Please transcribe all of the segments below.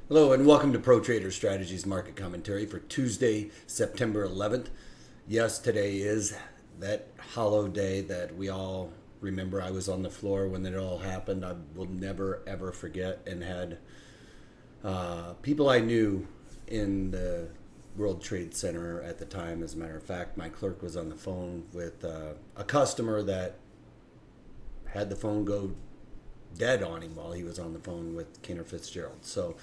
Hello and welcome to Pro Trader Strategies Market Commentary for Tuesday, September 11th. Yes, today is that hollow day that we all remember. I was on the floor when it all happened. I will never ever forget, and had people I knew in the World Trade Center at the time. As a matter of fact, my clerk was on the phone with a customer that had the phone go dead on him while he was on the phone with Cantor Fitzgerald. So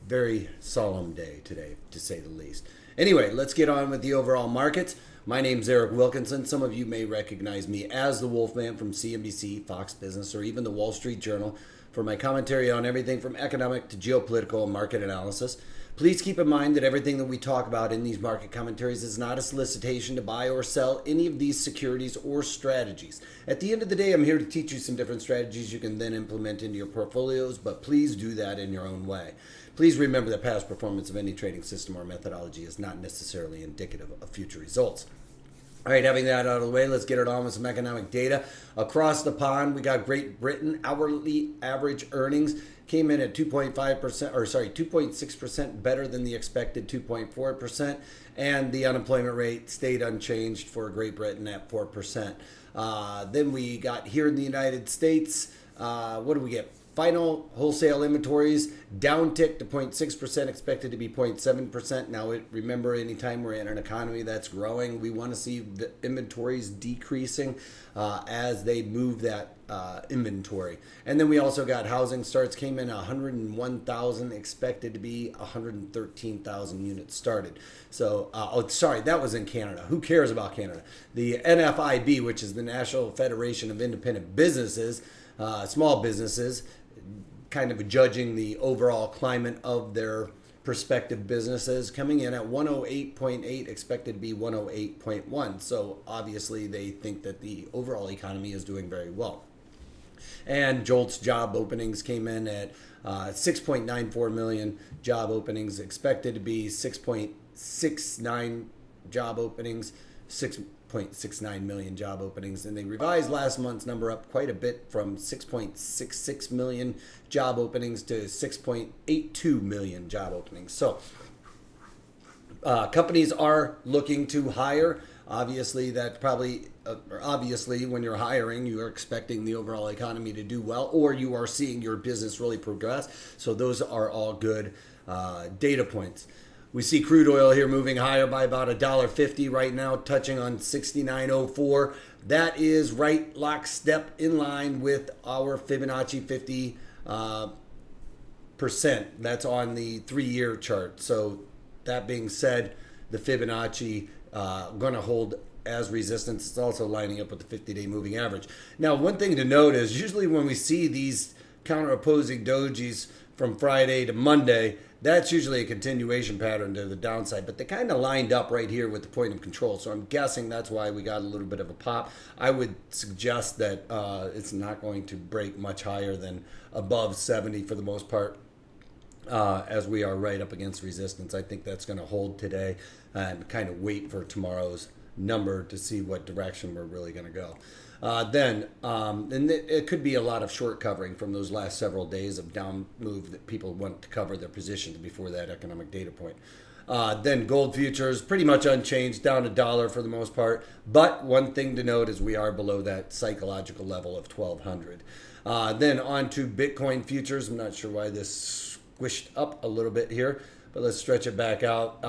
very solemn day today, to say the least. Anyway, let's get on with the overall markets. My name's Eric Wilkinson. Some of you may recognize me as the Wolfman from CNBC, Fox Business, or even the Wall Street Journal for my commentary on everything from economic to geopolitical and market analysis. Please keep in mind that everything that we talk about in these market commentaries is not a solicitation to buy or sell any of these securities or strategies. At the end of the day, I'm here to teach you some different strategies you can then implement into your portfolios, but please do that in your own way. Please remember that past performance of any trading system or methodology is not necessarily indicative of future results. All right, having that out of the way, let's get it on with some economic data. Across the pond, we got Great Britain hourly average earnings came in at 2.6% better than the expected 2.4%, and the unemployment rate stayed unchanged for Great Britain at 4%. Then we got here in the United States, what do we get? Final wholesale inventories downtick to 0.6%, expected to be 0.7%. Now, remember, anytime we're in an economy that's growing, we want to see the inventories decreasing as they move that inventory. And then we also got housing starts came in 101,000, expected to be 113,000 units started. So, that was in Canada. Who cares about Canada? The NFIB, which is the National Federation of Independent Businesses, small businesses, kind of judging the overall climate of their prospective businesses, coming in at 108.8, expected to be 108.1. So obviously they think that the overall economy is doing very well. And JOLTS job openings came in at 6.94 million job openings, expected to be 6.69 job openings, 6.69 million job openings, and they revised last month's number up quite a bit from 6.66 million job openings to 6.82 million job openings. So companies are looking to hire. Obviously, that probably, obviously, when you're hiring, you are expecting the overall economy to do well, or you are seeing your business really progress. So those are all good data points. We see crude oil here moving higher by about $1.50 right now, touching on 69.04. That is right lockstep in line with our Fibonacci 50%. That's on the 3-year chart. So that being said, the Fibonacci going to hold as resistance. It's also lining up with the 50-day moving average. Now, one thing to note is usually when we see these counter-opposing dojis from Friday to Monday, that's usually a continuation pattern to the downside, but they kind of lined up right here with the point of control. So I'm guessing that's why we got a little bit of a pop. I would suggest that it's not going to break much higher than above 70 for the most part, as we are right up against resistance. I think that's going to hold today and kind of wait for tomorrow's number to see what direction we're really going to go. And it could be a lot of short covering from those last several days of down move that people want to cover their positions before that economic data point. Then gold futures pretty much unchanged, down $1 for the most part. But one thing to note is we are below that psychological level of 1,200. Then on to Bitcoin futures. I'm not sure why this squished up a little bit here, but let's stretch it back out.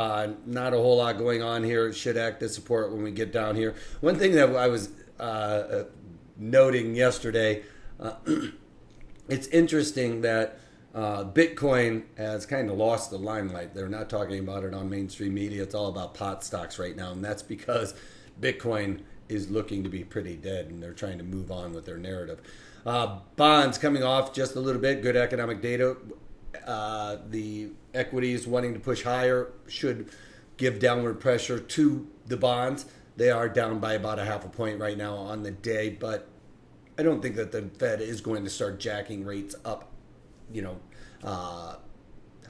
Not a whole lot going on here. It should act as support when we get down here. One thing that I was noting yesterday, it's interesting that Bitcoin has kind of lost the limelight. They're not talking about it on mainstream media. It's all about pot stocks right now, and that's because Bitcoin is looking to be pretty dead, and they're trying to move on with their narrative. Bonds coming off just a little bit. Good economic data. The equities wanting to push higher should give downward pressure to the bonds. They are down by about 0.5 point right now on the day, but I don't think that the Fed is going to start jacking rates up,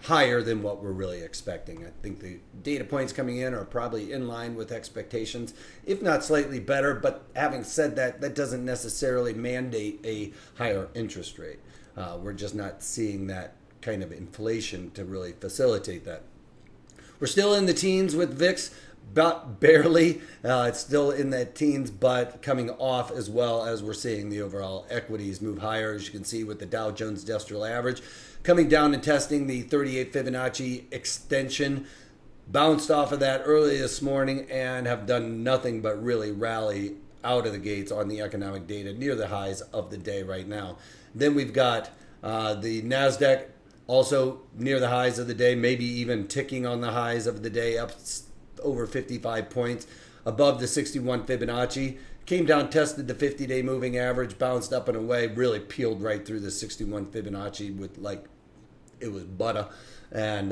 higher than what we're really expecting. I think the data points coming in are probably in line with expectations, if not slightly better. But having said that, that doesn't necessarily mandate a higher interest rate. We're just not seeing that kind of inflation to really facilitate that. We're still in the teens with VIX, but barely. It's still in the teens, but coming off as well as we're seeing the overall equities move higher, as you can see with the Dow Jones Industrial Average coming down and testing the 38 Fibonacci extension. Bounced off of that early this morning and have done nothing but really rally out of the gates on the economic data near the highs of the day right now. Then we've got the NASDAQ also near the highs of the day, maybe even ticking on the highs of the day, up over 55 points above the 61 Fibonacci. Came down, tested the 50-day moving average, bounced up and away, really peeled right through the 61 Fibonacci with like it was butter. And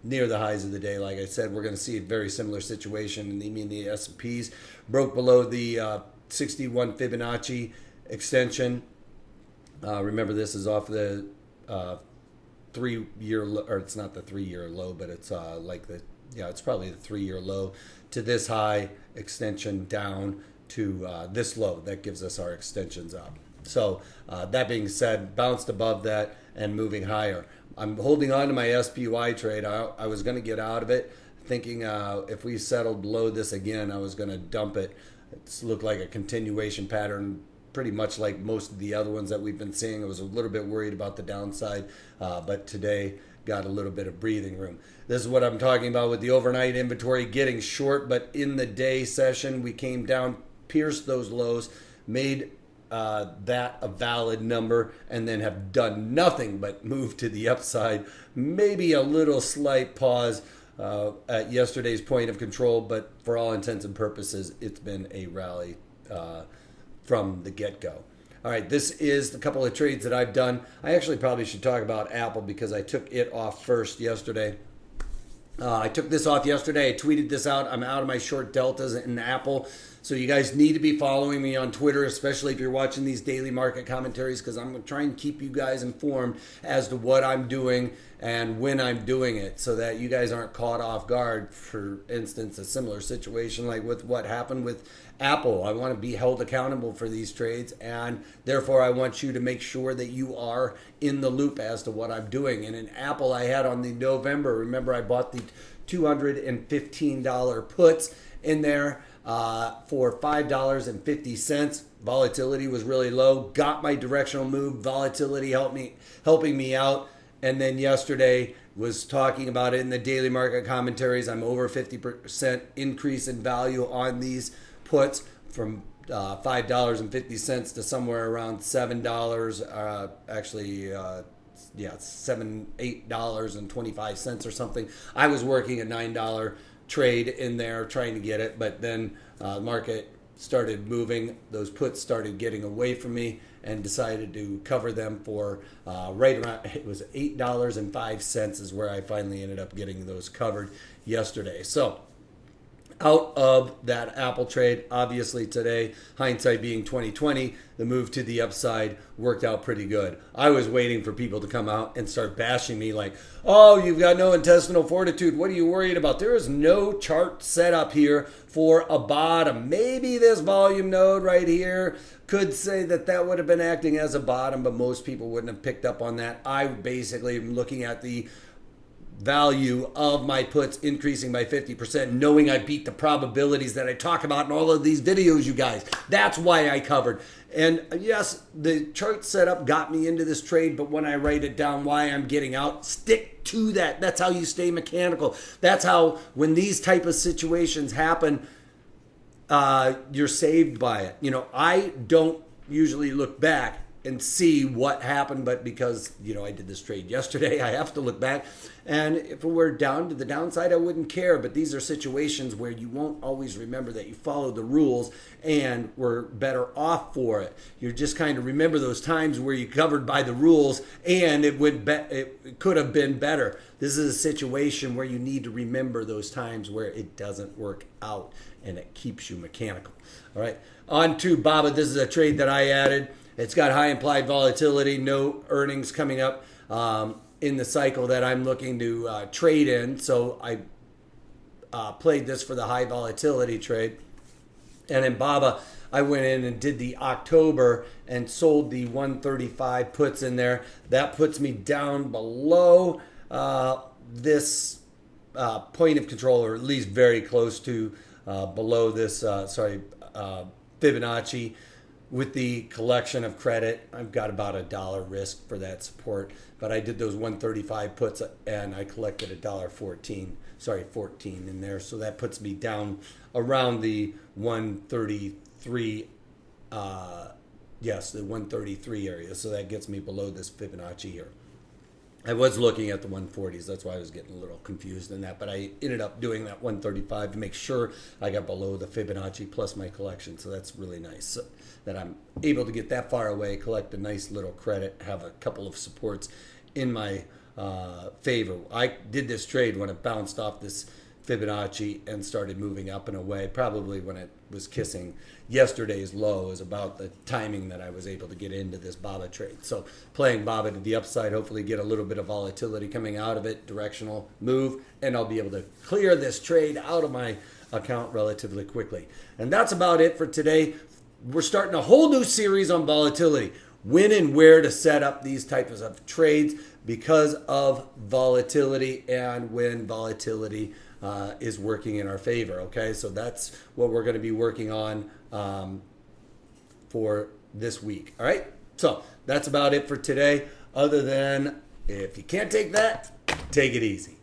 near the highs of the day, like I said, we're going to see a very similar situation. And the S&Ps broke below the 61 Fibonacci extension. Remember, this is off the 3-year, or it's not the 3-year low, but it's it's probably the 3-year low to this high extension down to this low. That gives us our extensions up. So that being said, bounced above that and moving higher. I'm holding on to my SPY trade. I was going to get out of it, thinking if we settled below this again, I was going to dump it. It's looked like a continuation pattern, pretty much like most of the other ones that we've been seeing. I was a little bit worried about the downside, but today got a little bit of breathing room. This is what I'm talking about with the overnight inventory getting short, but in the day session, we came down, pierced those lows, made that a valid number, and then have done nothing but move to the upside. Maybe a little slight pause at yesterday's point of control, but for all intents and purposes, it's been a rally from the get-go. All right, this is the couple of trades that I've done. I actually probably should talk about Apple because I took it off first yesterday. I took this off yesterday. I tweeted this out. I'm out of my short deltas in Apple. So you guys need to be following me on Twitter, especially if you're watching these daily market commentaries, because I'm going to try and keep you guys informed as to what I'm doing and when I'm doing it, so that you guys aren't caught off guard. For instance, a similar situation like with what happened with Apple. I want to be held accountable for these trades, and therefore I want you to make sure that you are in the loop as to what I'm doing. And in Apple, I had on the November, remember I bought the $215 puts in there for $5.50. Volatility was really low. Got my directional move. Volatility helping me out. And then yesterday was talking about it in the daily market commentaries. I'm over 50% increase in value on these puts from $5.50 to somewhere around $7. $8.25 or something. I was working a $9 trade in there trying to get it, but then the market started moving. Those puts started getting away from me and decided to cover them for right around, it was $8.05 is where I finally ended up getting those covered yesterday. So out of that Apple trade, obviously today, hindsight being 2020, the move to the upside worked out pretty good. I was waiting for people to come out and start bashing me like, oh, you've got no intestinal fortitude. What are you worried about? There is no chart set up here for a bottom. Maybe this volume node right here could say that that would have been acting as a bottom, but most people wouldn't have picked up on that. I basically am looking at the value of my puts increasing by 50%, knowing I beat the probabilities that I talk about in all of these videos, you guys. That's why I covered. And yes, the chart setup got me into this trade, but when I write it down why I'm getting out, stick to that. That's how you stay mechanical. That's how, when these type of situations happen, you're saved by it. You know, I don't usually look back and see what happened, but because, I did this trade yesterday, I have to look back. And if it were down to the downside, I wouldn't care. But these are situations where you won't always remember that you followed the rules and were better off for it. You just kind of remember those times where you covered by the rules and it could have been better. This is a situation where you need to remember those times where it doesn't work out and it keeps you mechanical. All right, on to BABA. This is a trade that I added. It's got high implied volatility, no earnings coming up in the cycle that I'm looking to trade in. So I played this for the high volatility trade. And in BABA, I went in and did the October and sold the 135 puts in there. That puts me down below this point of control, or at least very close to below this, Fibonacci. With the collection of credit, I've got about $1 risk for that support, but I did those 135 puts and I collected $14 in there, so that puts me down around the 133. The 133 area, so that gets me below this Fibonacci here. I was looking at the 140s, that's why I was getting a little confused in that, but I ended up doing that 135 to make sure I got below the Fibonacci plus my collection, so that's really nice. So that I'm able to get that far away, collect a nice little credit, have a couple of supports in my favor. I did this trade when it bounced off this Fibonacci and started moving up and away. Probably when it was kissing yesterday's low is about the timing that I was able to get into this BABA trade. So playing BABA to the upside, hopefully get a little bit of volatility coming out of it, directional move, and I'll be able to clear this trade out of my account relatively quickly. And that's about it for today. We're starting a whole new series on volatility. When and where to set up these types of trades because of volatility and when volatility is working in our favor. Okay, so that's what we're going to be working on for this week. All right, so that's about it for today. Other than if you can't take that, take it easy.